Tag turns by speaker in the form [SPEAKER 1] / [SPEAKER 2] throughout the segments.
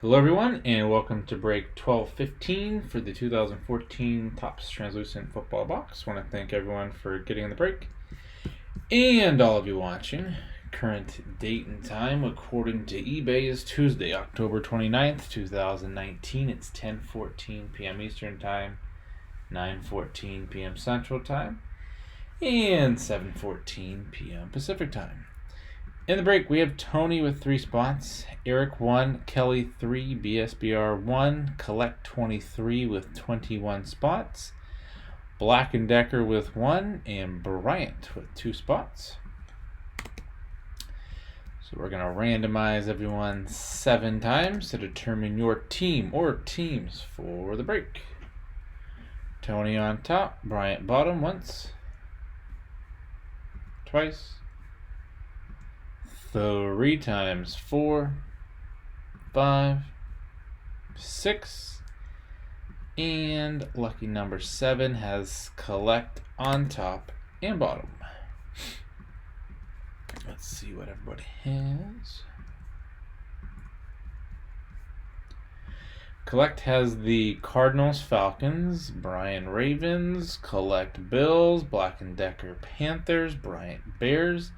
[SPEAKER 1] Hello everyone and welcome to break 1215 for the 2014 Topps Translucent Football Box. I want to thank everyone for getting in the break and all of you watching. Current date and time according to eBay is Tuesday, October 29th, 2019. It's 10:14 p.m. Eastern Time, 9:14 p.m. Central Time, and 7:14 p.m. Pacific Time. In the break, we have Tony with 3 spots, Eric 1, Kelly 3, BSBR 1, Collect 23 with 21 spots, Black & Decker with 1, and Bryant with 2 spots. So we're going to randomize everyone 7 times to determine your team or teams for the break. Tony on top, Bryant bottom once, twice, 3 times, 4, 5, 6, and lucky number 7 has Collect on top and bottom. Let's see what everybody has. Collect has the Cardinals, Falcons, Brian Ravens, Collect Bills, Black & Decker Panthers, Bryant Bears,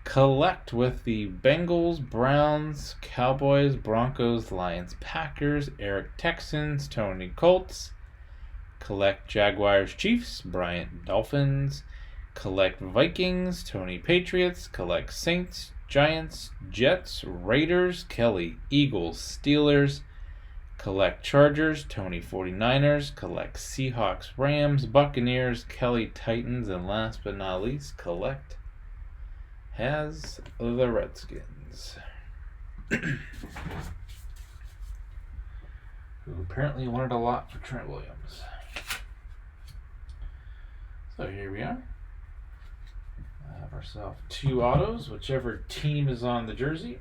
[SPEAKER 1] Collect with the Bengals, Browns, Cowboys, Broncos, Lions, Packers, Eric Texans, Tony Colts, Collect Jaguars, Chiefs, Bryant Dolphins, Collect Vikings, Tony Patriots, Collect Saints, Giants, Jets, Raiders, Kelly Eagles, Steelers, Collect Chargers, Tony 49ers, Collect Seahawks, Rams, Buccaneers, Kelly Titans, and last but not least, Collect has the Redskins, who apparently wanted a lot for Trent Williams. So here we are. I have ourselves 2 autos. Whichever team is on the jersey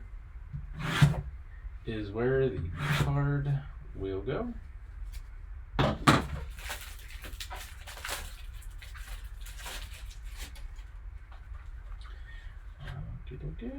[SPEAKER 1] is where the card will go. Okay.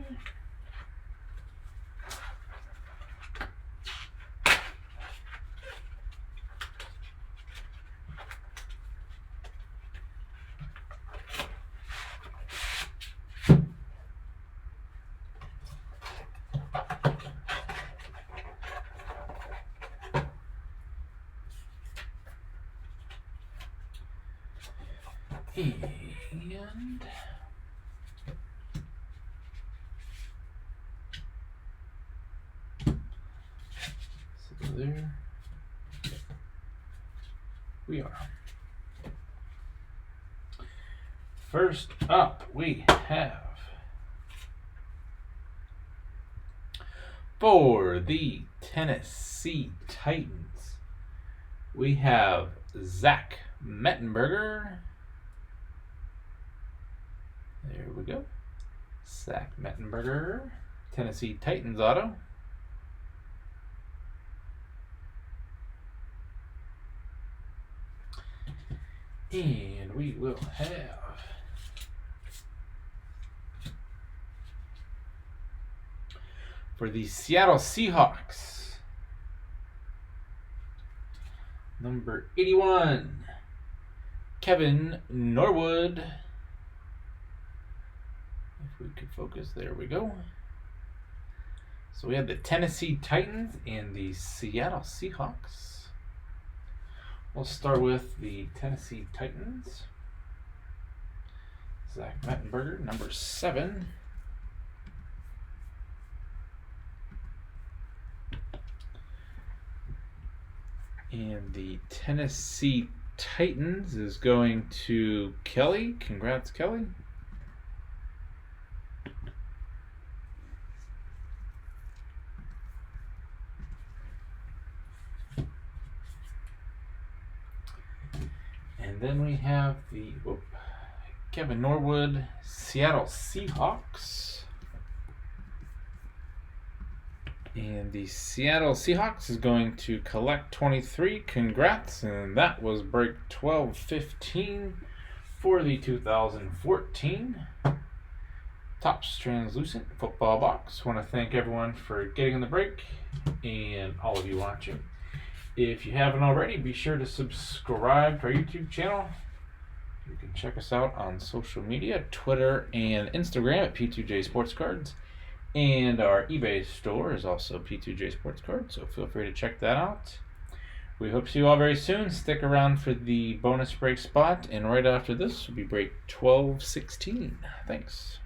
[SPEAKER 1] And so there we are. First up, we have for the Tennessee Titans, we have Zach Mettenberger. There we go. Zach Mettenberger, Tennessee Titans auto. And we will have for the Seattle Seahawks, number 81, Kevin Norwood. If we could focus, there we go. So we have the Tennessee Titans and the Seattle Seahawks. We'll start with the Tennessee Titans. Zach Mettenberger, number 7. And the Tennessee Titans is going to Kelly. Congrats, Kelly. And then we have the Kevin Norwood, Seattle Seahawks. And the Seattle Seahawks is going to Collect 23. Congrats. And that was break 1215 for the 2014 Topps Translucent Football Box. Want to thank everyone for getting in the break and all of you watching. If you haven't already, be sure to subscribe to our YouTube channel. You can check us out on social media, Twitter and Instagram at P2J Sports Cards. And our eBay store is also P2J Sports Cards, so feel free to check that out. We hope to see you all very soon. Stick around for the bonus break spot, and right after this will be break 1216. Thanks.